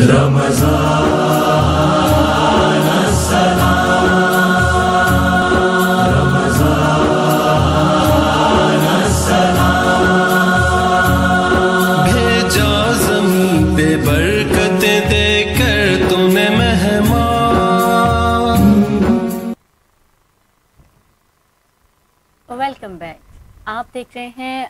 رمضان السلام، رمضان السلام، بھیجا زمین پہ برکت دے کر تمہیں مہمان۔ ویلکم بیک، آپ دیکھ رہے ہیں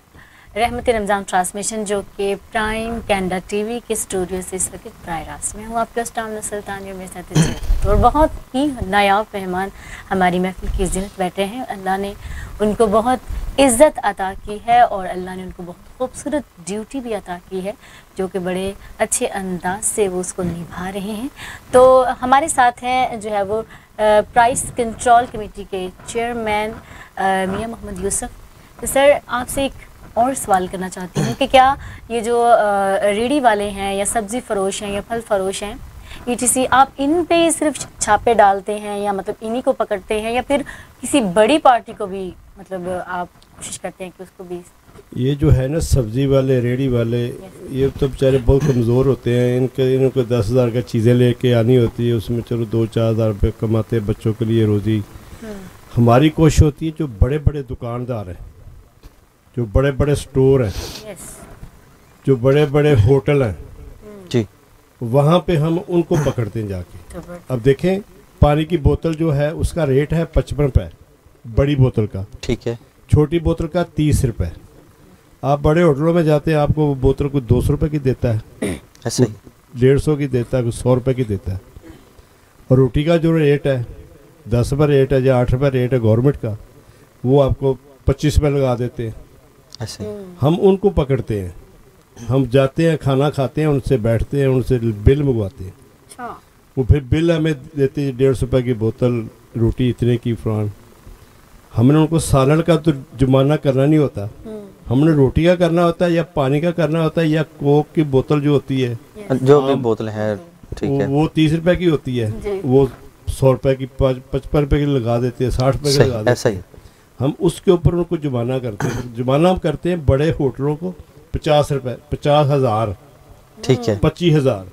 رحمت رمضان ٹرانسمیشن، جو کہ پرائم کینیڈا ٹی وی کے اسٹوڈیو سے اس وقت براہ راست میں ہوں۔ آپ کا اسٹام سلطانی اور میرے ساتھ اور بہت ہی نایاب مہمان ہماری محفل کی زینت بیٹھے ہیں۔ اللہ نے ان کو بہت عزت عطا کی ہے اور اللہ نے ان کو بہت خوبصورت ڈیوٹی بھی عطا کی ہے، جو کہ بڑے اچھے انداز سے وہ اس کو نبھا رہے ہیں۔ تو ہمارے ساتھ ہیں جو ہے وہ پرائس کنٹرول کمیٹی کے چیئرمین میاں محمد یوسف۔ تو سر، آپ سے ایک اور سوال کرنا چاہتی ہوں کہ کیا یہ جو ریڑھی والے ہیں یا سبزی فروش ہیں یا پھل فروش ہیں ETC، آپ ان پہ صرف چھاپے ڈالتے ہیں یا مطلب انہی کو پکڑتے ہیں، یا پھر کسی بڑی پارٹی کو بھی مطلب آپ کوشش کرتے ہیں کہ اس کو بھی؟ یہ جو ہے نا سبزی والے، ریڑھی والے، یہ تو بیچارے بہت کمزور ہوتے ہیں۔ ان کو 10,000 کا چیزیں لے کے آنی ہوتی ہے، اس میں چلو 2-4 ہزار روپے کماتے ہیں بچوں کے لیے روزی۔ ہماری کوشش ہوتی ہے جو بڑے بڑے دکاندار ہیں، جو بڑے بڑے سٹور ہیں، جو بڑے بڑے ہوٹل ہیں، جی، وہاں پہ ہم ان کو پکڑتے ہیں جا کے۔ اب دیکھیں، پانی کی بوتل جو ہے اس کا ریٹ ہے 55 روپے بڑی بوتل کا، ٹھیک ہے، چھوٹی بوتل کا 30 روپے۔ آپ بڑے ہوٹلوں میں جاتے ہیں، آپ کو وہ بوتل کو 200 روپے کی دیتا ہے، ایسے ہی 150 کی دیتا ہے، 100 روپے کی دیتا ہے۔ اور روٹی کا جو ریٹ ہے 10 روپے ریٹ ہے یا 8 روپے ریٹ ہے گورنمنٹ کا، وہ آپ کو 25 روپے لگا دیتے ہیں۔ ایسے ہم ان کو پکڑتے ہیں، ہم جاتے ہیں، کھانا کھاتے ہیں، ان سے بیٹھتے ہیں، ان سے بل منگواتے ہیں، وہ پھر بل ہمیں دیتے ہیں 150 روپے کی بوتل، روٹی اتنے کی فران۔ ہم نے ان کو سالن کا تو جرمانہ کرنا نہیں ہوتا، ہم نے روٹی کا کرنا ہوتا ہے یا پانی کا کرنا ہوتا ہے یا کوک کی بوتل جو ہوتی ہے، جو بھی بوتل ہے، ٹھیک ہے، وہ 30 روپے کی ہوتی ہے، وہ 100 روپے کی 55 روپے کی لگا دیتے ہیں، 60 روپے کی لگا دیتے ایسا ہیں۔ ہی ہم اس کے اوپر ان کو جرمانہ کرتے ہیں۔ جرمانہ ہم کرتے ہیں بڑے ہوٹلوں کو 50 روپے، 50,000، ٹھیک ہے، 25,000۔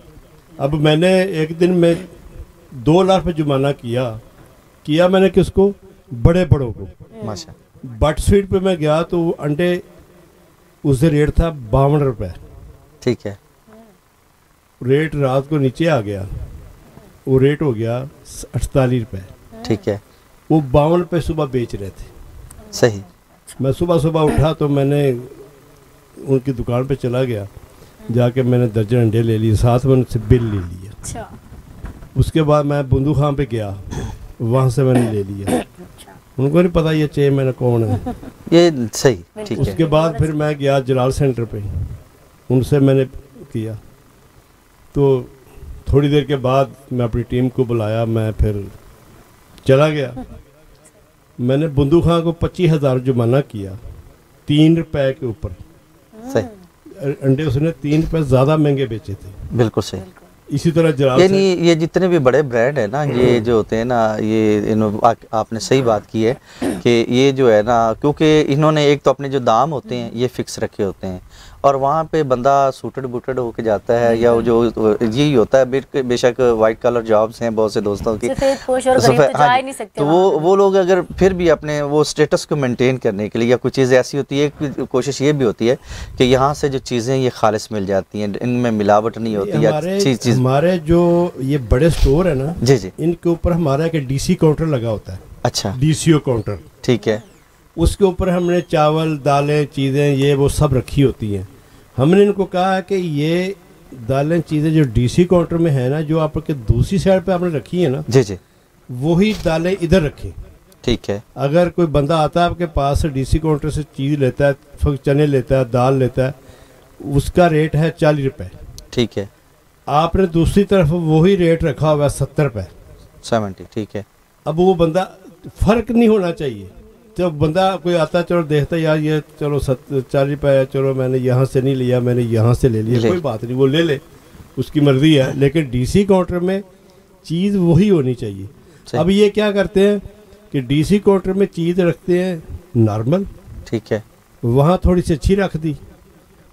اب میں نے ایک دن میں 2 لاکھ پہ جرمانہ کیا میں نے کس کو؟ بڑے بڑوں کو۔ ماشاء بٹ سویٹ پہ میں گیا تو وہ انڈے اس سے ریٹ تھا 52 روپے، ٹھیک ہے، ریٹ رات کو نیچے آ گیا، وہ ریٹ ہو گیا 48 روپے، ٹھیک ہے، وہ 52 روپے صبح بیچ رہے تھے۔ صحیح، میں صبح اٹھا تو میں نے ان کی دکان پہ چلا گیا، جا کے میں نے درجن انڈے لے لیے، ساتھ میں ان سے بل لے لیا۔ اس کے بعد میں بندو خان پہ گیا، وہاں سے میں نے لے لیا، ان کو نہیں پتا یہ چیئرمین کون ہے۔ یہ صحیح، ٹھیک اس ہے، کے بعد پھر میں گیا جلال سینٹر پہ، ان سے میں نے کیا، تو تھوڑی دیر کے بعد میں اپنی ٹیم کو بلایا، میں پھر چلا گیا۔ میں نے بندو خان کو 25,000 جرمانہ کیا 3 روپے کے اوپر۔ صحیح، انڈے اس نے 3 روپے زیادہ مہنگے بیچے تھے۔ بالکل صحیح۔ اسی طرح جلال یعنی یہ جتنے بھی بڑے برانڈ ہیں نا، یہ جو ہوتے ہیں نا، یہ آپ نے صحیح بات کی ہے کہ یہ جو ہے نا، کیونکہ انہوں نے ایک تو اپنے جو دام ہوتے ہیں یہ فکس رکھے ہوتے ہیں، اور وہاں پہ بندہ سوٹڈ بوٹڈ ہو کے جاتا ہے، یا جو یہی ہوتا ہے، بے شک وائٹ کلر جابس ہیں بہت سے دوستوں کی، تو وہ لوگ اگر پھر بھی اپنے وہ سٹیٹس کو مینٹین کرنے کے لیے، یا کچھ چیزیں ایسی ہوتی ہے، کوشش یہ بھی ہوتی ہے کہ یہاں سے جو چیزیں یہ خالص مل جاتی ہیں، ان میں ملاوٹ نہیں ہوتی، یا چیز ہمارے جو یہ بڑے سٹور ہیں نا، جی جی، ان کے اوپر ہمارا ایک DC کاؤنٹر لگا ہوتا ہے، اچھا، DCO کاؤنٹر، ٹھیک ہے، اس کے اوپر ہم نے چاول، دالیں، چیزیں یہ وہ سب رکھی ہوتی ہیں۔ ہم نے ان کو کہا کہ یہ دالیں، چیزیں جو DC کاؤنٹر میں ہیں نا، جو آپ کے دوسری سائڈ پہ آپ نے رکھی ہیں نا، جی جی، وہی دالیں ادھر رکھیں۔ ٹھیک ہے، اگر کوئی بندہ آتا ہے آپ کے پاس سے DC کاؤنٹر سے چیز لیتا ہے، چنے لیتا ہے، دال لیتا ہے، اس کا ریٹ ہے 40 روپے، ٹھیک ہے، آپ نے دوسری طرف وہی ریٹ رکھا ہوا ہے 70 روپے، 70، ٹھیک ہے، اب وہ بندہ فرق نہیں ہونا چاہیے۔ جب بندہ کوئی آتا ہے، چلو دیکھتا ہے یار یہ چلو 40 روپے ہے، چلو میں نے یہاں سے نہیں لیا، میں نے یہاں سے لے لیا، کوئی بات نہیں، وہ لے لے، اس کی مرضی ہے، لیکن DC کاؤنٹر میں چیز وہی ہونی چاہیے۔ اب یہ کیا کرتے ہیں کہ DC کاؤنٹر میں چیز رکھتے ہیں نارمل، ٹھیک ہے، وہاں تھوڑی سی اچھی رکھ دی،